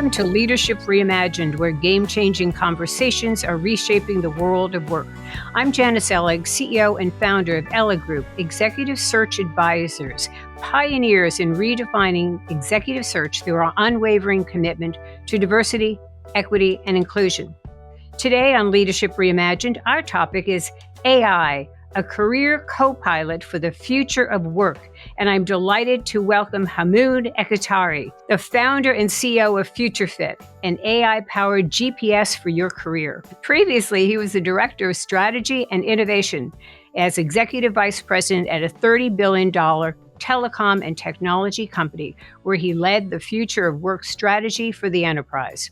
Welcome to Leadership Reimagined, where game-changing conversations are reshaping the world of work. I'm Janice Ellig, CEO and founder of Ellig Group, executive search advisors, pioneers in redefining executive search through our unwavering commitment to diversity, equity, and inclusion. Today on Leadership Reimagined, our topic is AI, a career co-pilot for the future of work. And I'm delighted to welcome Hamoon Ekhtiari, the founder and CEO of FutureFit, an AI-powered GPS for your career. Previously, he was the Director of Strategy and Innovation as Executive Vice President at a $30 billion telecom and technology company, where he led the future of work strategy for the enterprise.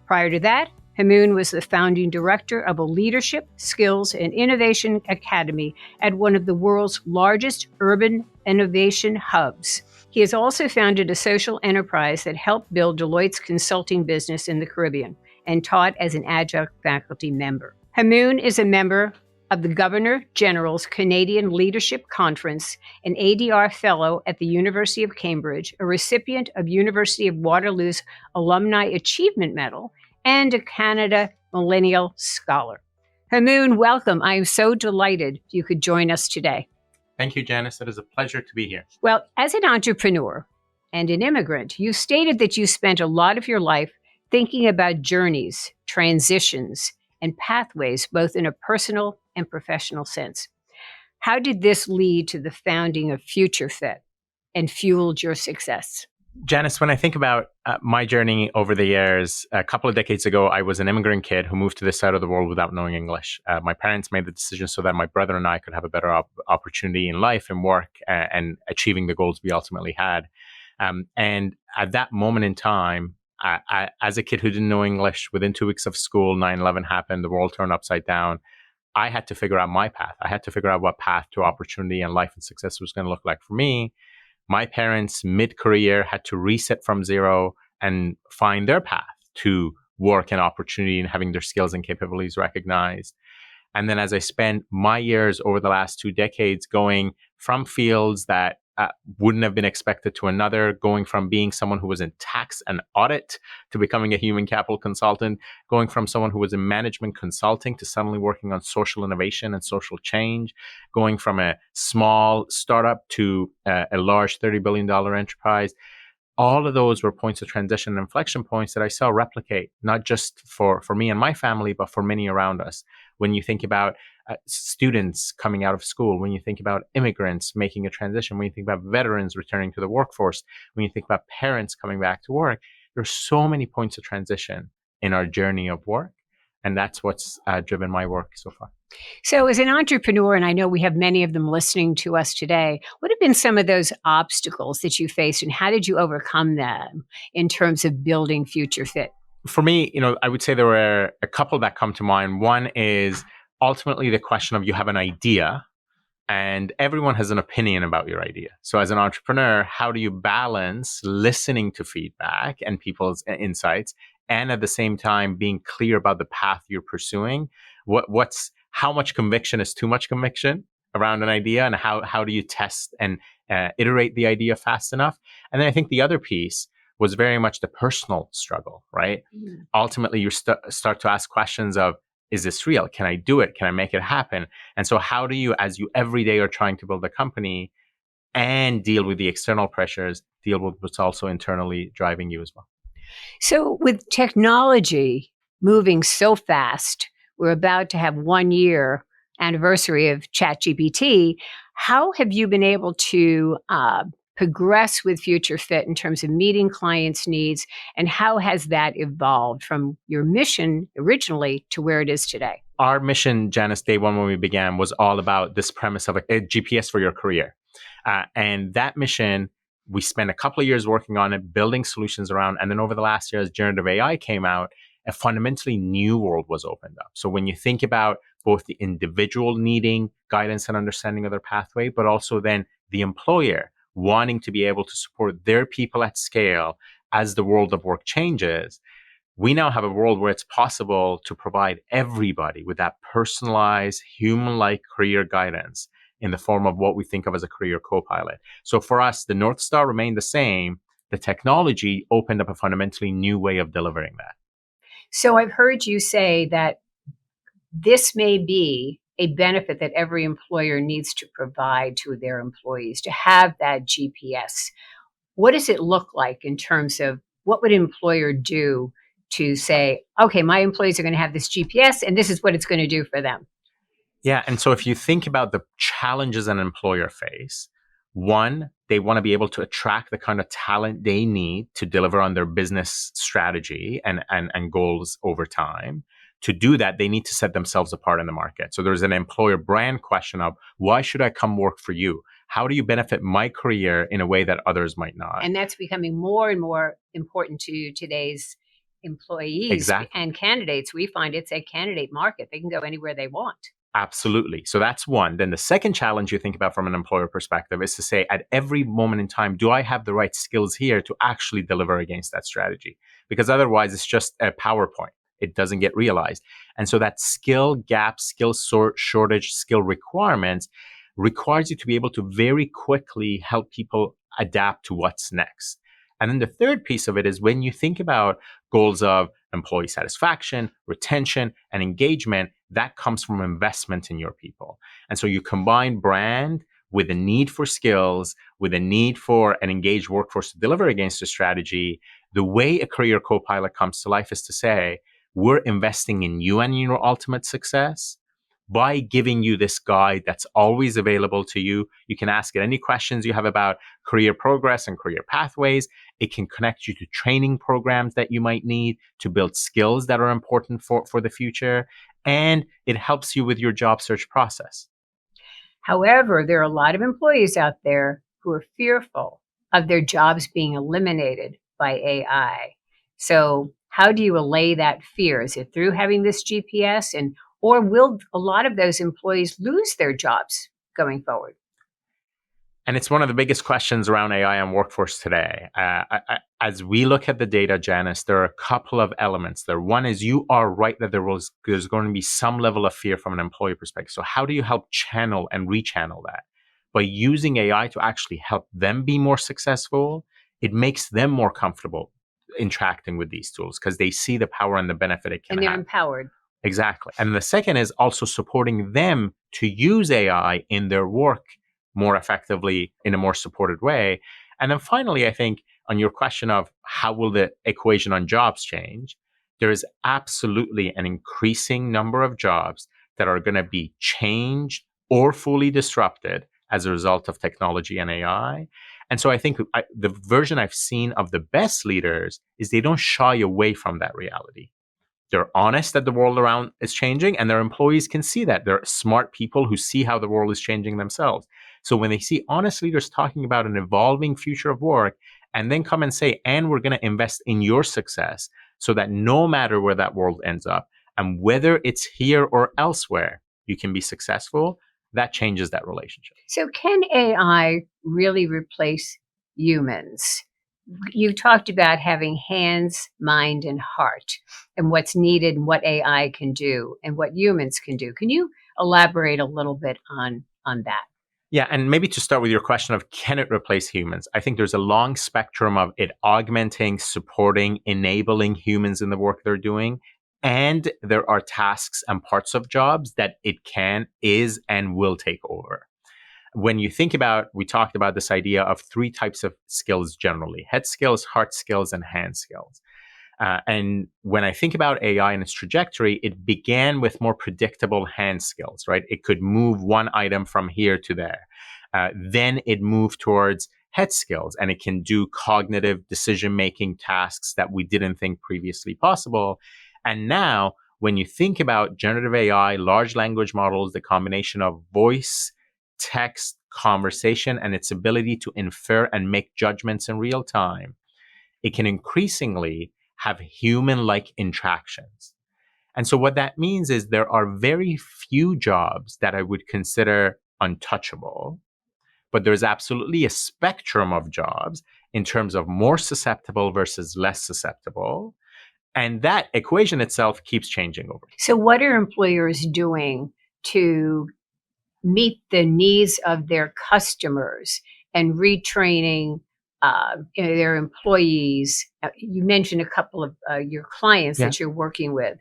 Prior to that, Hamoon was the founding director of a leadership, skills, and innovation academy at one of the world's largest urban innovation hubs. He has also founded a social enterprise that helped build Deloitte's consulting business in the Caribbean and taught as an adjunct faculty member. Hamoon is a member of the Governor General's Canadian Leadership Conference, an ADR Fellow at the University of Cambridge, a recipient of University of Waterloo's Alumni Achievement Medal, and a Canada Millennial Scholar. Hamoon, welcome. I am so delighted you could join us today. Thank you, Janice. It is a pleasure to be here. Well, as an entrepreneur and an immigrant, you stated that you spent a lot of your life thinking about journeys, transitions, and pathways, both in a personal and professional sense. How did this lead to the founding of FutureFit and fueled your success? Janice, when I think about my journey over the years, a couple of decades ago, I was an immigrant kid who moved to this side of the world without knowing English. My parents made the decision so that my brother and I could have a better opportunity in life and work and achieving the goals we ultimately had. And at that moment in time, I, as a kid who didn't know English, within 2 weeks of school, 9/11 happened, the world turned upside down. I had to figure out my path. I had to figure out what path to opportunity and life and success was going to look like for me. My parents, mid-career, had to reset from zero and find their path to work and opportunity and having their skills and capabilities recognized. And then as I spent my years over the last 2 decades going from fields that wouldn't have been expected to another, going from being someone who was in tax and audit to becoming a human capital consultant, going from someone who was in management consulting to suddenly working on social innovation and social change, going from a small startup to a large $30 billion enterprise. All of those were points of transition and inflection points that I saw replicate, not just for me and my family, but for many around us. When you think about students coming out of school, when you think about immigrants making a transition, when you think about veterans returning to the workforce, when you think about parents coming back to work, there's so many points of transition in our journey of work. And that's what's driven my work so far. So as an entrepreneur, and I know we have many of them listening to us today, what have been some of those obstacles that you faced and how did you overcome them in terms of building FutureFit? For me, I would say there were a couple that come to mind. One is ultimately the question of you have an idea and everyone has an opinion about your idea. So as an entrepreneur, how do you balance listening to feedback and people's insights and at the same time being clear about the path you're pursuing? How much conviction is too much conviction around an idea, and how do you test and iterate the idea fast enough? And then I think the other piece was very much the personal struggle, right? Mm. Ultimately, you start to ask questions of, is this real? Can I do it? Can I make it happen? And so how do you, as you every day are trying to build a company and deal with the external pressures, deal with what's also internally driving you as well? So with technology moving so fast, we're about to have 1 year anniversary of ChatGPT. How have you been able to progress with FutureFit in terms of meeting clients' needs, and how has that evolved from your mission originally to where it is today? Our mission, Janice, day one when we began, was all about this premise of a GPS for your career. And that mission, we spent a couple of years working on it, building solutions around, and then over the last year as generative AI came out, a fundamentally new world was opened up. So when you think about both the individual needing guidance and understanding of their pathway, but also then the employer wanting to be able to support their people at scale as the world of work changes, we now have a world where it's possible to provide everybody with that personalized, human-like career guidance in the form of what we think of as a career co-pilot. So for us, the North Star remained the same, the technology opened up a fundamentally new way of delivering that. So I've heard you say that this may be a benefit that every employer needs to provide to their employees, to have that GPS. What does it look like in terms of what would an employer do to say, okay, my employees are going to have this GPS and this is what it's going to do for them? Yeah. And so if you think about the challenges an employer face, one, they want to be able to attract the kind of talent they need to deliver on their business strategy and goals over time. To do that, they need to set themselves apart in the market. So there's an employer brand question of why should I come work for you? How do you benefit my career in a way that others might not? And that's becoming more and more important to today's employees Exactly. and candidates. We find it's a candidate market. They can go anywhere they want. Absolutely. So that's one. Then the second challenge you think about from an employer perspective is to say, at every moment in time, do I have the right skills here to actually deliver against that strategy? Because otherwise, it's just a PowerPoint. It doesn't get realized. And so that skill gap, shortage, skill requirements requires you to be able to very quickly help people adapt to what's next. And then the third piece of it is when you think about goals of employee satisfaction, retention, and engagement, that comes from investment in your people. And so you combine brand with a need for skills, with a need for an engaged workforce to deliver against a strategy. The way a career co-pilot comes to life is to say, we're investing in you and your ultimate success by giving you this guide that's always available to you. You can ask it any questions you have about career progress and career pathways. It can connect you to training programs that you might need to build skills that are important for the future. And it helps you with your job search process. However, there are a lot of employees out there who are fearful of their jobs being eliminated by AI. So, how do you allay that fear? Is it through having this GPS, and or will a lot of those employees lose their jobs going forward? And it's one of the biggest questions around AI and workforce today. As we look at the data, Janice, there are a couple of elements there. One is you are right that there's going to be some level of fear from an employee perspective. So how do you help channel and rechannel that? By using AI to actually help them be more successful, it makes them more comfortable interacting with these tools because they see the power and the benefit it can And they're have. empowered. Exactly. And the second is also supporting them to use AI in their work more effectively in a more supported way. And then finally, I think on your question of how will the equation on jobs change, there is absolutely an increasing number of jobs that are going to be changed or fully disrupted as a result of technology and AI. And so I think the version I've seen of the best leaders is they don't shy away from that reality. They're honest that the world around is changing, and their employees can see that. They're smart people who see how the world is changing themselves. So when they see honest leaders talking about an evolving future of work and then come and say, and we're going to invest in your success so that no matter where that world ends up and whether it's here or elsewhere, you can be successful, that changes that relationship. So, can AI really replace humans? You talked about having hands, mind, and heart, and what's needed and what AI can do and what humans can do. Can you elaborate a little bit on that? Yeah, and maybe to start with your question of can it replace humans? I think there's a long spectrum of it augmenting, supporting, enabling humans in the work they're doing. And there are tasks and parts of jobs that it can, is, and will take over. When you think about, we talked about this idea of three types of skills generally: head skills, heart skills, and hand skills. And when I think about AI and its trajectory, it began with more predictable hand skills, right? It could move one item from here to there. Then it moved towards head skills, and it can do cognitive decision-making tasks that we didn't think previously possible. And now, when you think about generative AI, large language models, the combination of voice, text, conversation, and its ability to infer and make judgments in real time, it can increasingly have human-like interactions. And so what that means is there are very few jobs that I would consider untouchable, but there's absolutely a spectrum of jobs in terms of more susceptible versus less susceptible. And that equation itself keeps changing over. So, what are employers doing to meet the needs of their customers and retraining their employees. You mentioned a couple of your clients Yeah. that you're working with.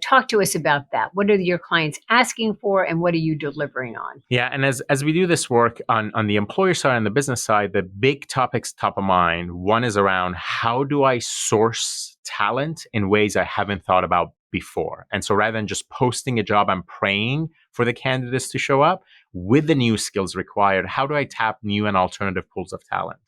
Talk to us about that. What are your clients asking for, and what are you delivering on? Yeah, and as we do this work on the employer side and the business side, the big topics top of mind. One is around how do I source talent in ways I haven't thought about before. And so rather than just posting a job, I'm praying for the candidates to show up with the new skills required. How do I tap new and alternative pools of talent?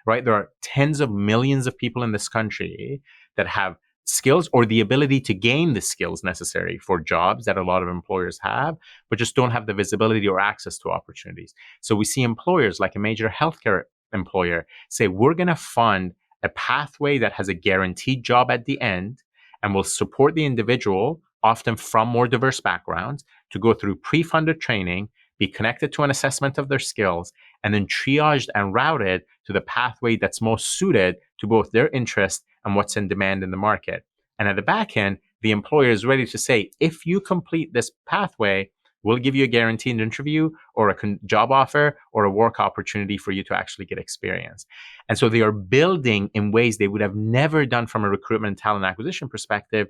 Right? There are tens of millions of people in this country that have skills or the ability to gain the skills necessary for jobs that a lot of employers have, but just don't have the visibility or access to opportunities. So we see employers like a major healthcare employer say, we're going to fund a pathway that has a guaranteed job at the end and will support the individual, often from more diverse backgrounds, to go through pre-funded training, be connected to an assessment of their skills, and then triaged and routed to the pathway that's most suited to both their interest and what's in demand in the market. And at the back end, the employer is ready to say, if you complete this pathway, we'll give you a guaranteed interview or a job offer or a work opportunity for you to actually get experience. And so they are building in ways they would have never done from a recruitment and talent acquisition perspective.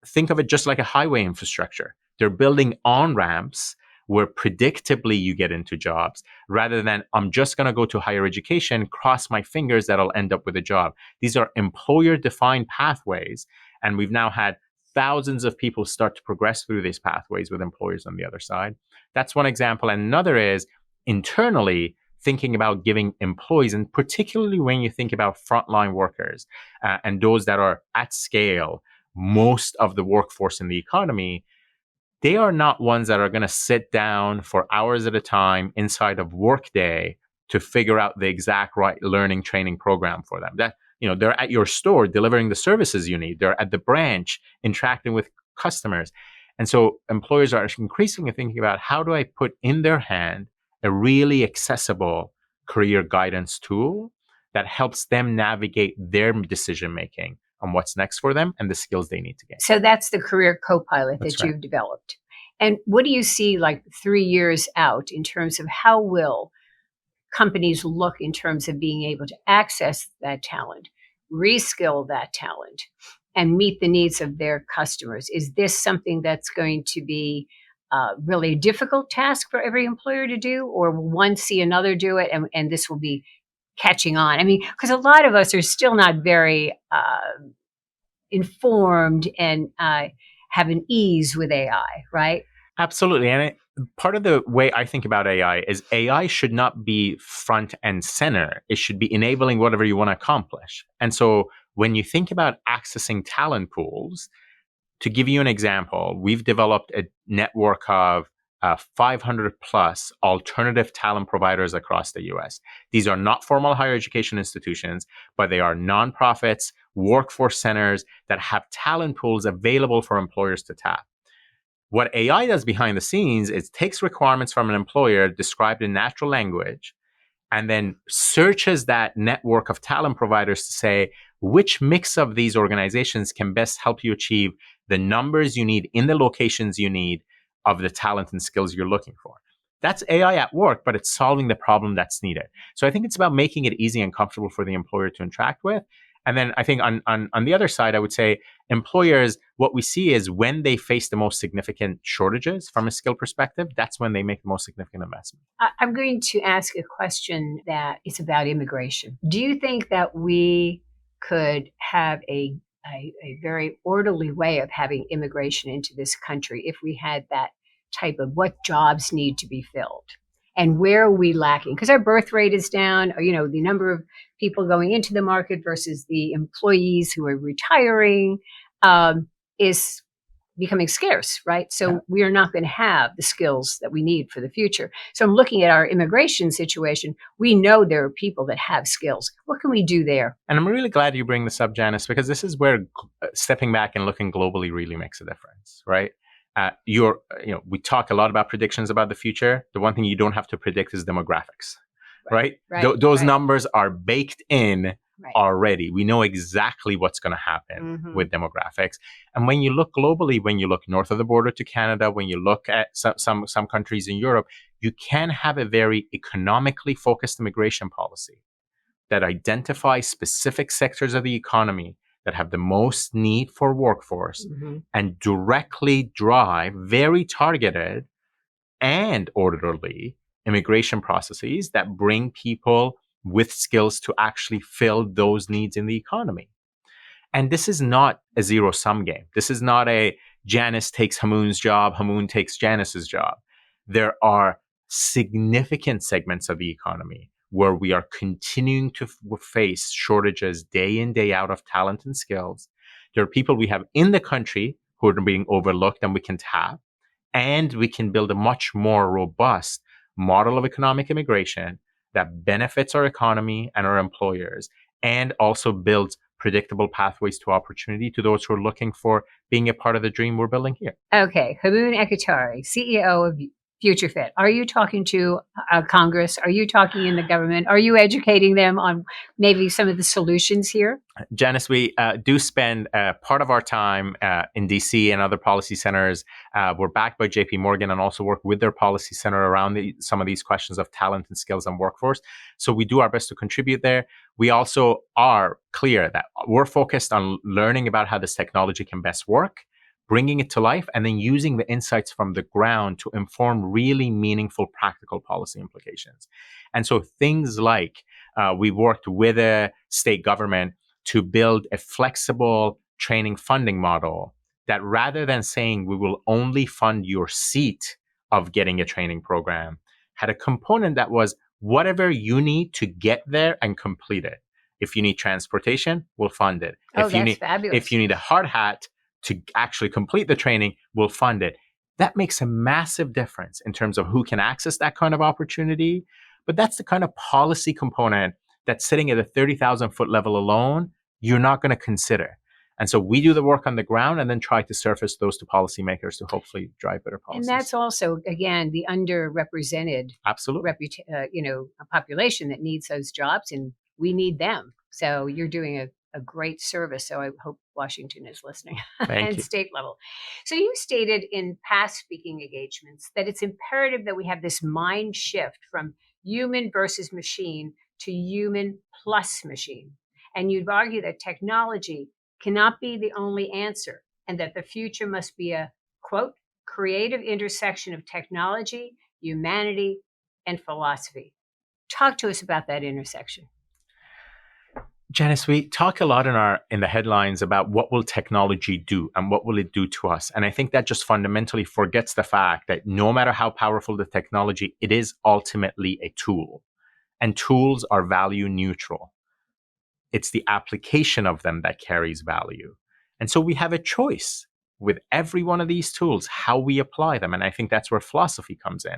Think of it just like a highway infrastructure. They're building on ramps where predictably you get into jobs rather than I'm just going to go to higher education, cross my fingers that I'll end up with a job. These are employer defined pathways. And we've now had thousands of people start to progress through these pathways with employers on the other side. That's one example. And another is internally thinking about giving employees, and particularly when you think about frontline workers and those that are at scale, most of the workforce in the economy, they are not ones that are going to sit down for hours at a time inside of Workday to figure out the exact right learning training program for them. That, they're at your store delivering the services you need. They're at the branch interacting with customers. And so employers are increasingly thinking about how do I put in their hand a really accessible career guidance tool that helps them navigate their decision making on what's next for them and the skills they need to gain. So that's the career co-pilot that you've developed. And what do you see like 3 years out in terms of how will companies look in terms of being able to access that talent, reskill that talent, and meet the needs of their customers? Is this something that's going to be really a difficult task for every employer to do, or will one see another do it and this will be catching on? I mean, because a lot of us are still not very informed and have an ease with AI, right? Absolutely. And part of the way I think about AI is AI should not be front and center. It should be enabling whatever you want to accomplish. And so when you think about accessing talent pools, to give you an example, we've developed a network of 500 plus alternative talent providers across the US. These are not formal higher education institutions, but they are nonprofits, workforce centers that have talent pools available for employers to tap. What AI does behind the scenes is takes requirements from an employer described in natural language and then searches that network of talent providers to say which mix of these organizations can best help you achieve the numbers you need in the locations you need of the talent and skills you're looking for. That's AI at work, but it's solving the problem that's needed. So I think it's about making it easy and comfortable for the employer to interact with. And then I think on the other side, I would say employers, what we see is when they face the most significant shortages from a skill perspective, that's when they make the most significant investment. I'm going to ask a question that is about immigration. Do you think that we could have a very orderly way of having immigration into this country if we had that type of what jobs need to be filled? And where are we lacking? Because our birth rate is down, or, the number of people going into the market versus the employees who are retiring is becoming scarce, right? So we are not going to have the skills that we need for the future. So I'm looking at our immigration situation. We know there are people that have skills. What can we do there? And I'm really glad you bring this up, Janice, because this is where stepping back and looking globally really makes a difference, right? We talk a lot about predictions about the future. The one thing you don't have to predict is demographics, right? Those numbers are baked in already. We know exactly what's going to happen with demographics. And when you look globally, when you look north of the border to Canada, when you look at some countries in Europe, you can have a very economically focused immigration policy, that identify specific sectors of the economy that have the most need for workforce and directly drive very targeted and orderly immigration processes that bring people with skills to actually fill those needs in the economy. And this is not a zero sum game. This is not a Janice takes Hamoon's job, Hamoon takes Janice's job. There are significant segments of the economy where we are continuing to face shortages day in, day out of talent and skills. There are people we have in the country who are being overlooked and we can tap. And we can build a much more robust model of economic immigration that benefits our economy and our employers and also builds predictable pathways to opportunity to those who are looking for being a part of the dream we're building here. Okay, Hamoon Ekhtiari, CEO of FutureFit. Are you talking to Congress? Are you talking in the government? Are you educating them on maybe some of the solutions here? Janice, we do spend part of our time in DC and other policy centers. We're backed by JP Morgan and also work with their policy center around some of these questions of talent and skills and workforce. So we do our best to contribute there. We also are clear that we're focused on learning about how this technology can best work, bringing it to life, and then using the insights from the ground to inform really meaningful, practical policy implications. And so things like we worked with a state government to build a flexible training funding model that rather than saying we will only fund your seat of getting a training program, had a component that was whatever you need to get there and complete it. If you need transportation, we'll fund it. Fabulous. If you need a hard hat to actually complete the training, we'll fund it. That makes a massive difference in terms of who can access that kind of opportunity. But that's the kind of policy component that's sitting at a 30,000 foot level alone, you're not going to consider. And so we do the work on the ground and then try to surface those to policymakers to hopefully drive better policies. And that's also, again, the underrepresented absolutely a population that needs those jobs, and we need them. So you're doing a great service. So I hope Washington is listening and state level. So you stated in past speaking engagements that it's imperative that we have this mind shift from human versus machine to human plus machine. And you'd argue that technology cannot be the only answer and that the future must be a, quote, creative intersection of technology, humanity, and philosophy. Talk to us about that intersection. Janice, we talk a lot in the headlines about what will technology do and what will it do to us. And I think that just fundamentally forgets the fact that no matter how powerful the technology, it is ultimately a tool. And tools are value neutral. It's the application of them that carries value. And so we have a choice with every one of these tools, how we apply them. And I think that's where philosophy comes in.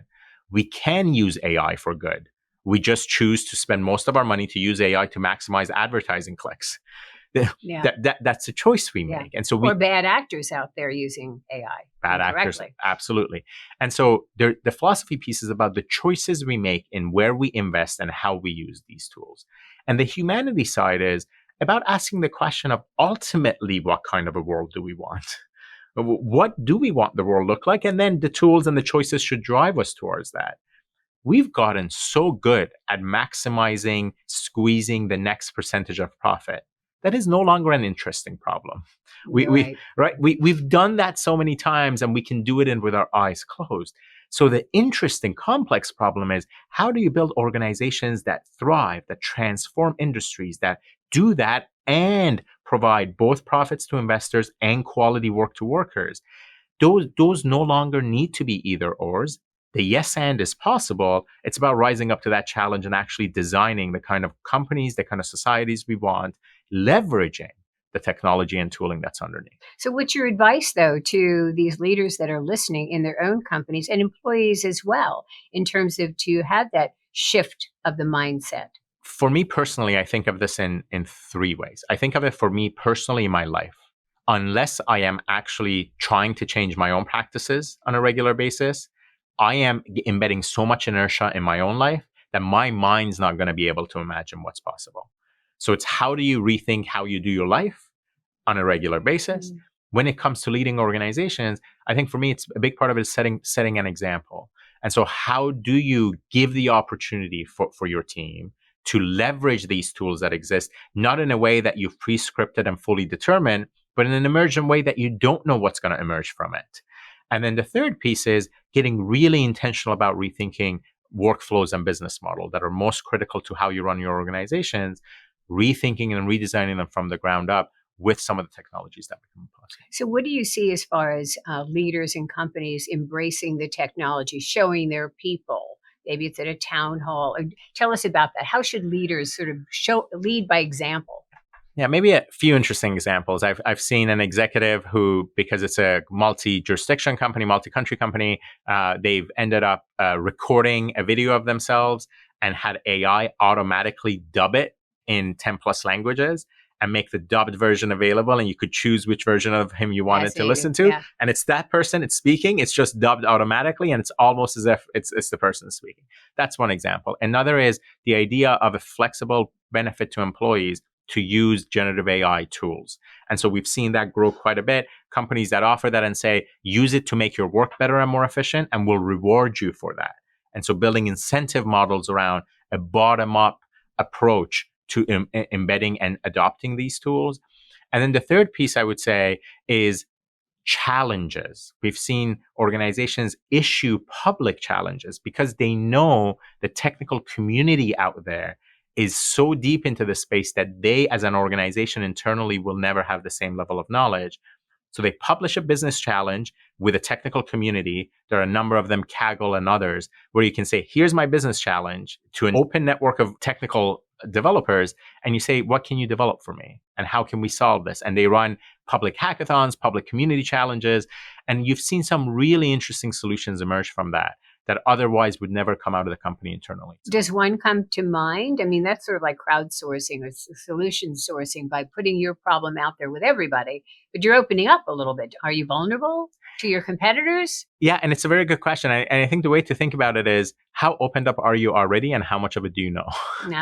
We can use AI for good. We just choose to spend most of our money to use AI to maximize advertising clicks. That's a choice we make. And so or bad actors out there using AI. Bad actors, absolutely. And so the philosophy piece is about the choices we make in where we invest and how we use these tools. And the humanity side is about asking the question of ultimately what kind of a world do we want? What do we want the world to look like? And then the tools and the choices should drive us towards that. We've gotten so good at maximizing, squeezing the next percentage of profit. That is no longer an interesting problem. We've done that so many times and we can do it with our eyes closed. So the interesting, complex problem is how do you build organizations that thrive, that transform industries, that do that and provide both profits to investors and quality work to workers? Those no longer need to be either ors. The yes and is possible. It's about rising up to that challenge and actually designing the kind of companies, the kind of societies we want, leveraging the technology and tooling that's underneath. So what's your advice, though, to these leaders that are listening in their own companies and employees as well, in terms of to have that shift of the mindset? For me personally, I think of this in three ways. I think of it for me personally in my life. Unless I am actually trying to change my own practices on a regular basis, I am embedding so much inertia in my own life that my mind's not going to be able to imagine what's possible. So it's how do you rethink how you do your life on a regular basis? When it comes to leading organizations, I think for me, it's a big part of it is setting an example. And so how do you give the opportunity for your team to leverage these tools that exist, not in a way that you've pre-scripted and fully determined, but in an emergent way that you don't know what's going to emerge from it. And then the third piece is getting really intentional about rethinking workflows and business model that are most critical to how you run your organizations, rethinking and redesigning them from the ground up with some of the technologies that become possible. So, what do you see as far as leaders and companies embracing the technology, showing their people? Maybe it's at a town hall. Tell us about that. How should leaders sort of lead by example? Yeah, maybe a few interesting examples. I've seen an executive who, because it's a multi-jurisdiction company, multi-country company, they've ended up recording a video of themselves and had AI automatically dub it in 10 plus languages and make the dubbed version available. And you could choose which version of him you wanted to listen to. Yeah. And it's that person, it's speaking, it's just dubbed automatically. And it's almost as if it's the person speaking. That's one example. Another is the idea of a flexible benefit to employees to use generative AI tools. And so we've seen that grow quite a bit. Companies that offer that and say, use it to make your work better and more efficient, and we'll reward you for that. And so building incentive models around a bottom-up approach to embedding and adopting these tools. And then the third piece I would say is challenges. We've seen organizations issue public challenges because they know the technical community out there is so deep into the space that they, as an organization internally, will never have the same level of knowledge. So they publish a business challenge with a technical community. There are a number of them, Kaggle and others, where you can say, here's my business challenge to an open network of technical developers. And you say, what can you develop for me? And how can we solve this? And they run public hackathons, public community challenges. And you've seen some really interesting solutions emerge from that otherwise would never come out of the company internally. Does one come to mind? I mean, that's sort of like crowdsourcing or solution sourcing by putting your problem out there with everybody, but you're opening up a little bit. Are you vulnerable to your competitors? Yeah, and it's a very good question. And I think the way to think about it is, how opened up are you already and how much of it do you know? Good.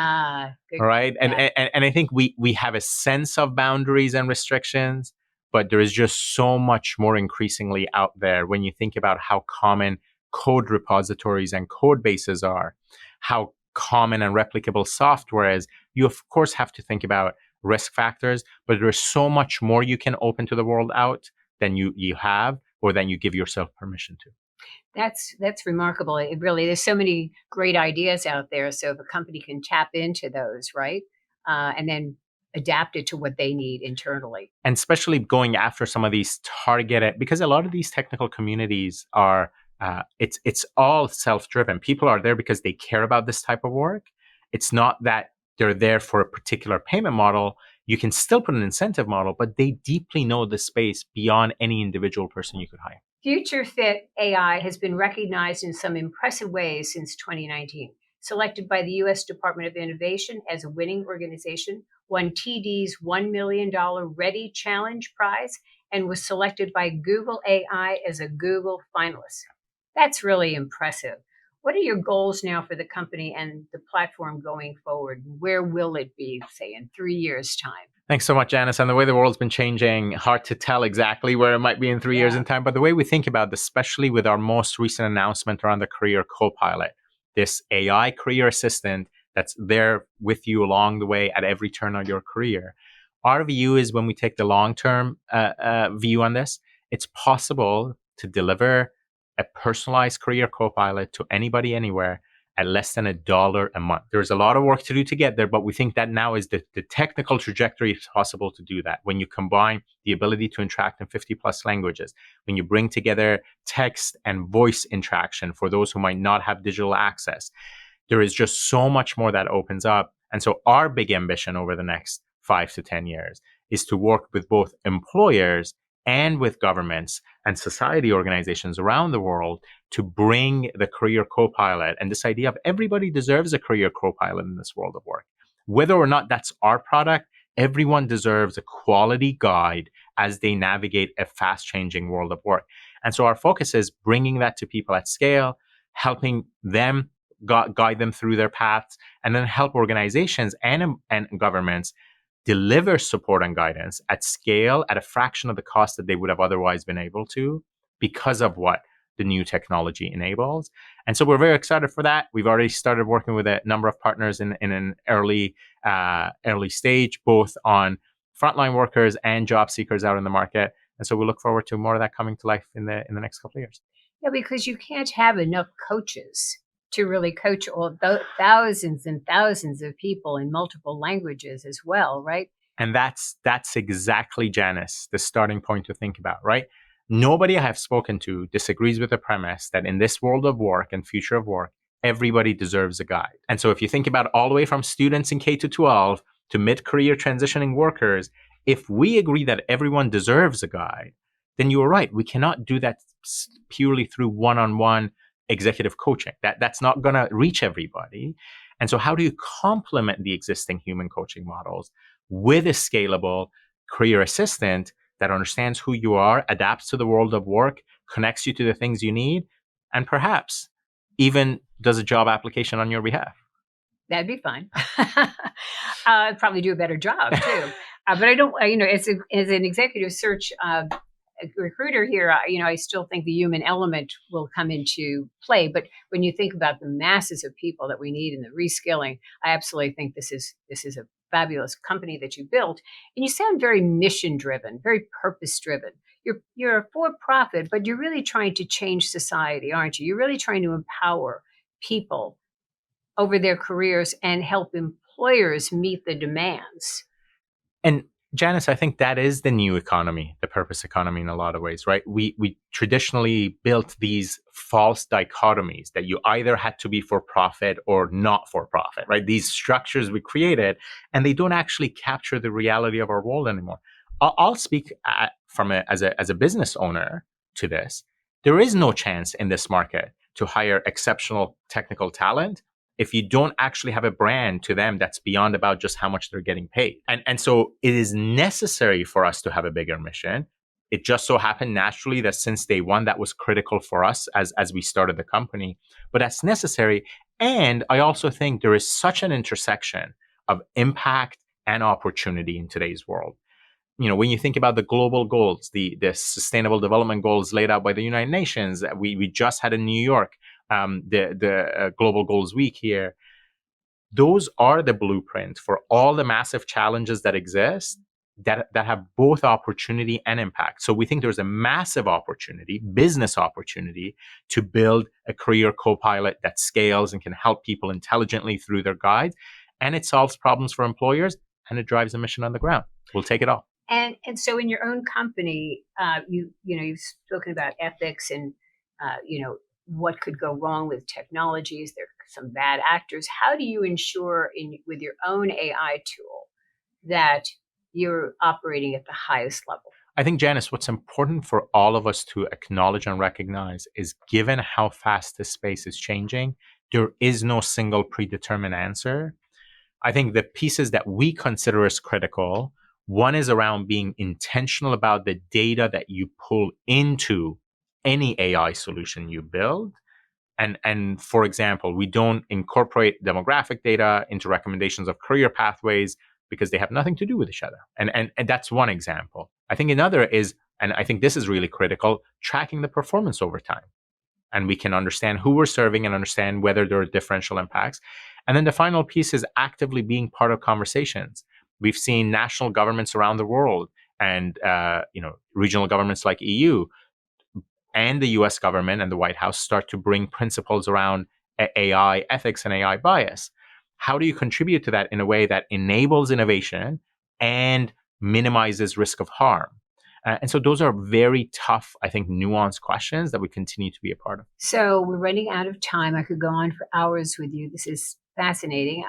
All right. Yeah. And I think we have a sense of boundaries and restrictions, but there is just so much more increasingly out there when you think about how common code repositories and code bases are, how common and replicable software is. You, of course, have to think about risk factors, but there's so much more you can open to the world out than you have or than you give yourself permission to. That's remarkable. It really, there's so many great ideas out there. So if a company can tap into those, right, and then adapt it to what they need internally. And especially going after some of these targeted, because a lot of these technical communities are, it's all self-driven. People are there because they care about this type of work. It's not that they're there for a particular payment model. You can still put an incentive model, but they deeply know the space beyond any individual person you could hire. FutureFit AI has been recognized in some impressive ways since 2019. Selected by the U.S. Department of Innovation as a winning organization, won TD's $1 million Ready Challenge Prize, and was selected by Google AI as a Google finalist. That's really impressive. What are your goals now for the company and the platform going forward? Where will it be, say, in 3 years' time? Thanks so much, Janice. And the way the world's been changing, hard to tell exactly where it might be in 3 years in time. But the way we think about this, especially with our most recent announcement around the Career Copilot, this AI career assistant that's there with you along the way at every turn of your career. Our view is, when we take the long-term view on this, it's possible to deliver a personalized career copilot to anybody, anywhere, at less than $1 a month. There's a lot of work to do to get there, but we think that now is the technical trajectory it's possible to do that. When you combine the ability to interact in 50 plus languages, when you bring together text and voice interaction for those who might not have digital access, there is just so much more that opens up. And so our big ambition over the next 5 to 10 years is to work with both employers and with governments and society organizations around the world to bring the career copilot and this idea of everybody deserves a career copilot in this world of work. Whether or not that's our product, everyone deserves a quality guide as they navigate a fast-changing world of work. And so our focus is bringing that to people at scale, helping them guide them through their paths, and then help organizations and governments deliver support and guidance at scale at a fraction of the cost that they would have otherwise been able to, because of what the new technology enables. And so we're very excited for that. We've already started working with a number of partners in an early stage, both on frontline workers and job seekers out in the market. And so we look forward to more of that coming to life in the next couple of years. Yeah, because you can't have enough coaches to really coach all thousands and thousands of people in multiple languages as well, right? And that's exactly, Janice, the starting point to think about, right? Nobody I have spoken to disagrees with the premise that in this world of work and future of work, everybody deserves a guide. And so if you think about all the way from students in K to 12 to mid-career transitioning workers, if we agree that everyone deserves a guide, then you're right. We cannot do that purely through one-on-one executive coaching. That's not going to reach everybody. And so how do you complement the existing human coaching models with a scalable career assistant that understands who you are, adapts to the world of work, connects you to the things you need, and perhaps even does a job application on your behalf? That'd be fun. I'd probably do a better job too. But I don't, as an executive search recruiter here, I still think the human element will come into play. But when you think about the masses of people that we need in the reskilling, I absolutely think this is a fabulous company that you built. And you sound very mission driven, very purpose driven. You're a for profit, but you're really trying to change society, aren't you? You're really trying to empower people over their careers and help employers meet the demands. And Janice, I think that is the new economy, the purpose economy in a lot of ways, right? We traditionally built these false dichotomies that you either had to be for profit or not for profit, right? These structures we created, and they don't actually capture the reality of our world anymore. I'll speak as a business owner to this. There is no chance in this market to hire exceptional technical talent if you don't actually have a brand to them that's beyond about just how much they're getting paid. And so it is necessary for us to have a bigger mission. It just so happened naturally that since day one, that was critical for us as we started the company. But that's necessary. And I also think there is such an intersection of impact and opportunity in today's world. When you think about the global goals, the sustainable development goals laid out by the United Nations, we just had in New York, the Global Goals Week here, those are the blueprint for all the massive challenges that exist that have both opportunity and impact. So we think there's a massive opportunity, business opportunity, to build a career co-pilot that scales and can help people intelligently through their guides. And it solves problems for employers and it drives a mission on the ground. We'll take it all. And so in your own company, you've spoken about ethics and, what could go wrong with technologies. There are some bad actors. How do you ensure with your own AI tool that you're operating at the highest level? I think, Janice, what's important for all of us to acknowledge and recognize is, given how fast this space is changing, there is no single predetermined answer. I think the pieces that we consider as critical, one is around being intentional about the data that you pull into any AI solution you build. And for example, we don't incorporate demographic data into recommendations of career pathways because they have nothing to do with each other. And that's one example. I think another is, and I think this is really critical, tracking the performance over time. And we can understand who we're serving and understand whether there are differential impacts. And then the final piece is actively being part of conversations. We've seen national governments around the world and regional governments like EU and the US government and the White House start to bring principles around AI ethics and AI bias. How do you contribute to that in a way that enables innovation and minimizes risk of harm? And so those are very tough, I think, nuanced questions that we continue to be a part of. So we're running out of time. I could go on for hours with you. This is fascinating.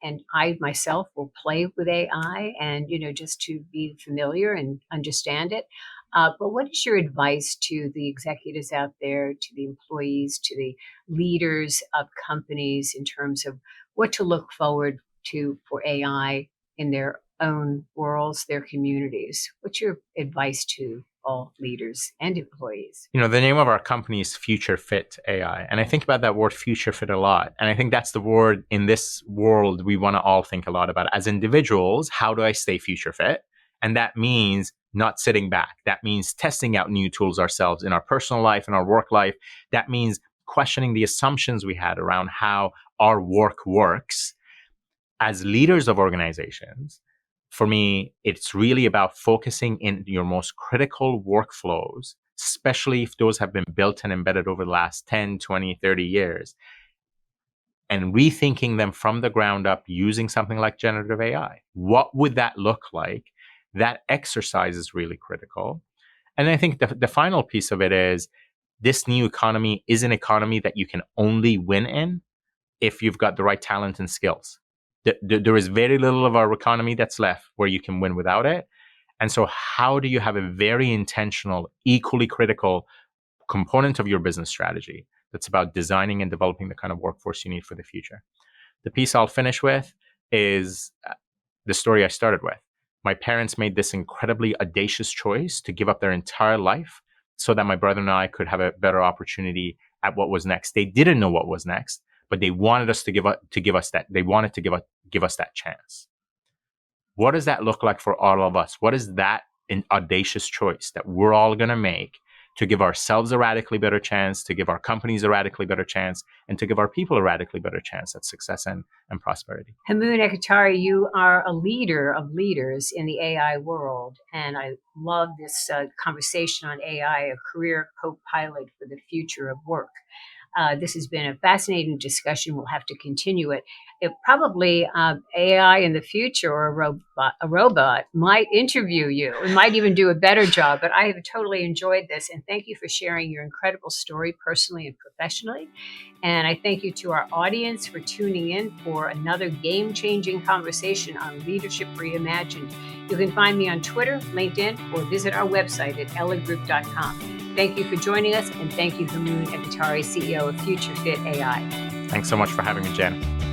And I myself will play with AI and, just to be familiar and understand it. But what is your advice to the executives out there, to the employees, to the leaders of companies in terms of what to look forward to for AI in their own worlds, their communities? What's your advice to all leaders and employees? The name of our company is FutureFit AI. And I think about that word future fit a lot. And I think that's the word in this world we want to all think a lot about. As individuals, how do I stay future fit? And that means not sitting back. That means testing out new tools ourselves in our personal life, in our work life. That means questioning the assumptions we had around how our work works. As leaders of organizations, for me, it's really about focusing in your most critical workflows, especially if those have been built and embedded over the last 10, 20, 30 years, and rethinking them from the ground up using something like generative AI. What would that look like? That exercise is really critical. And I think the final piece of it is this new economy is an economy that you can only win in if you've got the right talent and skills. There is very little of our economy that's left where you can win without it. And so how do you have a very intentional, equally critical component of your business strategy that's about designing and developing the kind of workforce you need for the future? The piece I'll finish with is the story I started with. My parents made this incredibly audacious choice to give up their entire life so that my brother and I could have a better opportunity at what was next. They didn't know what was next, but they wanted us to give us that. They wanted to give us that chance. What does that look like for all of us? What is that an audacious choice that we're all going to make to give ourselves a radically better chance, to give our companies a radically better chance, and to give our people a radically better chance at success and prosperity? Hamoon Ekhtiari, you are a leader of leaders in the AI world, and I love this conversation on AI, a career co-pilot for the future of work. This has been a fascinating discussion. We'll have to continue it. Probably AI in the future, or a robot might interview you and might even do a better job. But I have totally enjoyed this. And thank you for sharing your incredible story personally and professionally. And I thank you to our audience for tuning in for another game-changing conversation on Leadership Reimagined. You can find me on Twitter, LinkedIn, or visit our website at elliggroup.com. Thank you for joining us, and thank you, Hamoon Ekhtiari, CEO of FutureFit AI. Thanks so much for having me, Jen.